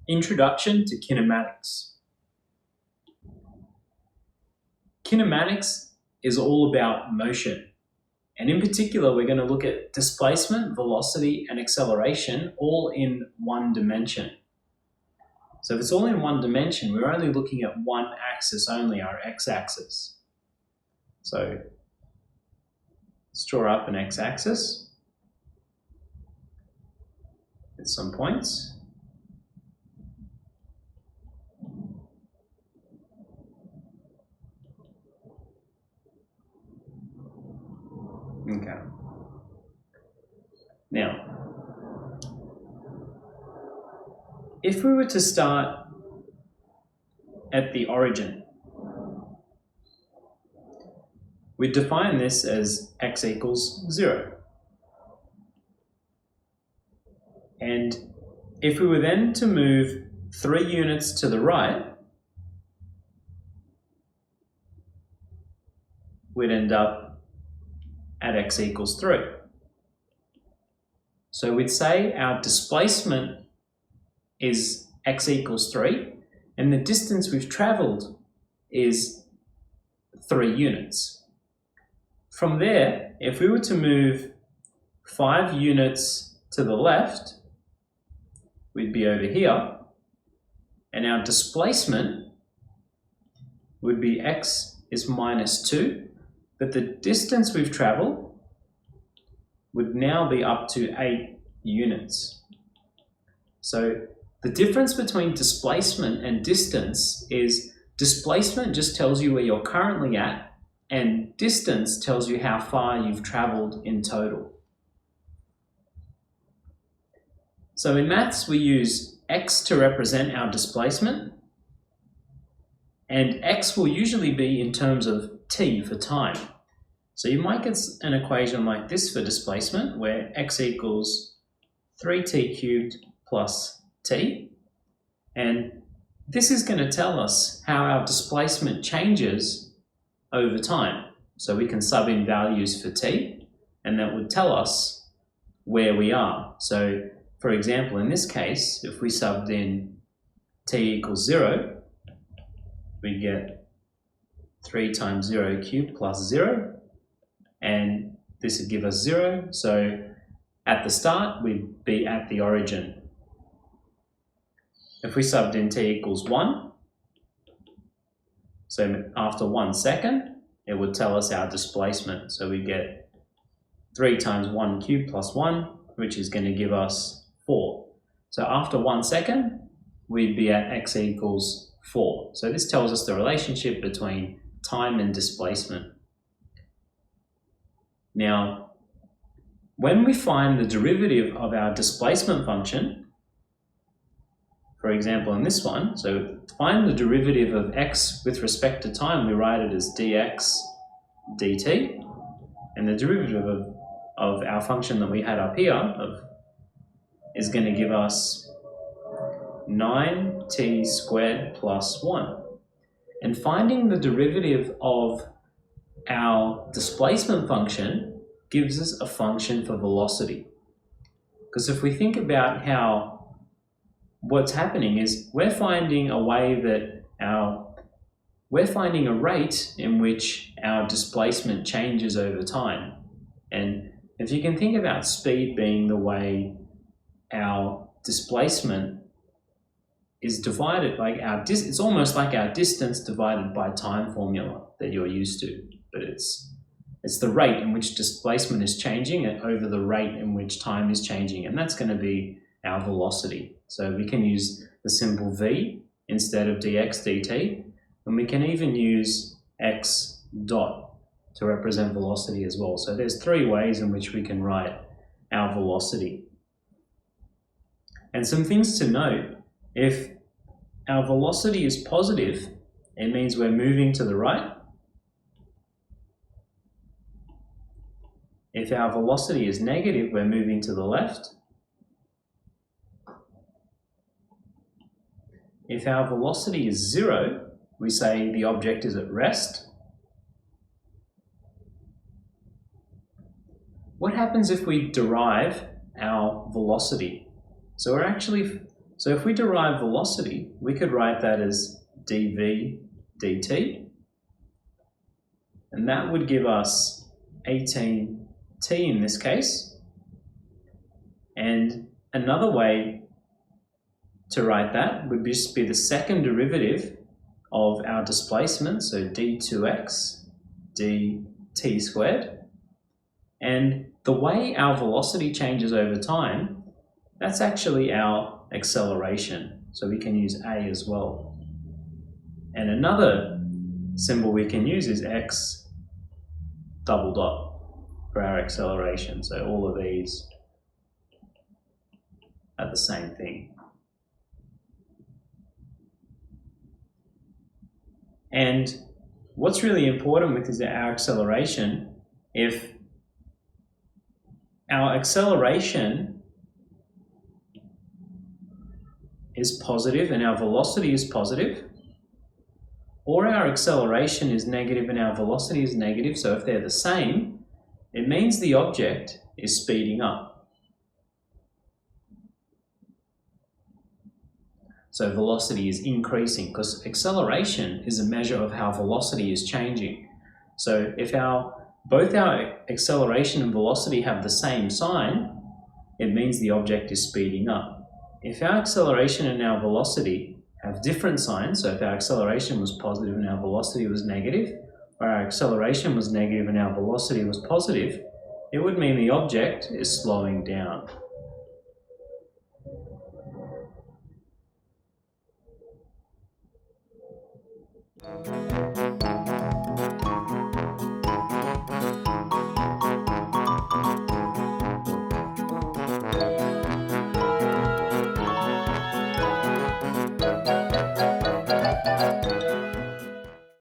Introduction to Kinematics. Kinematics is all about motion, and in particular we're going to look at displacement, velocity and acceleration all in one dimension. So if it's all in one dimension, we're only looking at one axis only, our x-axis. So let's draw up an x-axis with some points. Okay. Now, if we were to start at the origin, we define this as x equals 0. And if we were then to move 3 units to the right, we'd end up at x equals 3. So we'd say our displacement is x equals 3, and the distance we've travelled is 3 units. From there, if we were to move 5 units to the left, we'd be over here, and our displacement would be x is minus 2, but the distance we've travelled would now be up to 8 units. So the difference between displacement and distance is displacement just tells you where you're currently at, and distance tells you how far you've travelled in total. So in maths, we use x to represent our displacement, and x will usually be in terms of t for time. So you might get an equation like this for displacement, where x equals 3t cubed plus t, and this is going to tell us how our displacement changes over time. So we can sub in values for t, and that would tell us where we are. So for example, in this case, if we subbed in t equals 0, we get 3 times 0 cubed plus 0, and this would give us 0. So at the start, we'd be at the origin. If we subbed in t equals 1, so after 1 second, it would tell us our displacement. So we get 3 times 1 cubed plus 1, which is going to give us 4. So after 1 second, we'd be at x equals 4. So this tells us the relationship between time and displacement. Now, when we find the derivative of our displacement function, for example in this one, so to find the derivative of x with respect to time, we write it as dx dt, and the derivative of our function that we had up here is going to give us 9t squared plus 1. And finding the derivative of our displacement function gives us a function for velocity. Because if we think about how what's happening is we're finding a rate in which our displacement changes over time. And if you can think about speed being the way our displacement is divided, like it's almost like our distance divided by time formula that you're used to, but it's the rate in which displacement is changing over the rate in which time is changing, and that's going to be our velocity. So we can use the symbol v instead of dx dt, and we can even use x dot to represent velocity as well. So there's 3 ways in which we can write our velocity. And some things to note: if our velocity is positive, it means we're moving to the right. If our velocity is negative, we're moving to the left. If our velocity is 0, we say the object is at rest. What happens if we derive our velocity? So we're actually So if we derive velocity, we could write that as dv dt, and that would give us 18t in this case. And another way to write that would just be the second derivative of our displacement, so d2x dt squared. And the way our velocity changes over time, that's actually our acceleration. So we can use a as well. And another symbol we can use is x double dot for our acceleration. So all of these are the same thing. And what's really important with is our acceleration. If our acceleration is positive and our velocity is positive, or our acceleration is negative and our velocity is negative, so if they're the same, it means the object is speeding up. So velocity is increasing because acceleration is a measure of how velocity is changing. So if both our acceleration and velocity have the same sign, it means the object is speeding up. If our acceleration and our velocity have different signs, so if our acceleration was positive and our velocity was negative, or our acceleration was negative and our velocity was positive, it would mean the object is slowing down.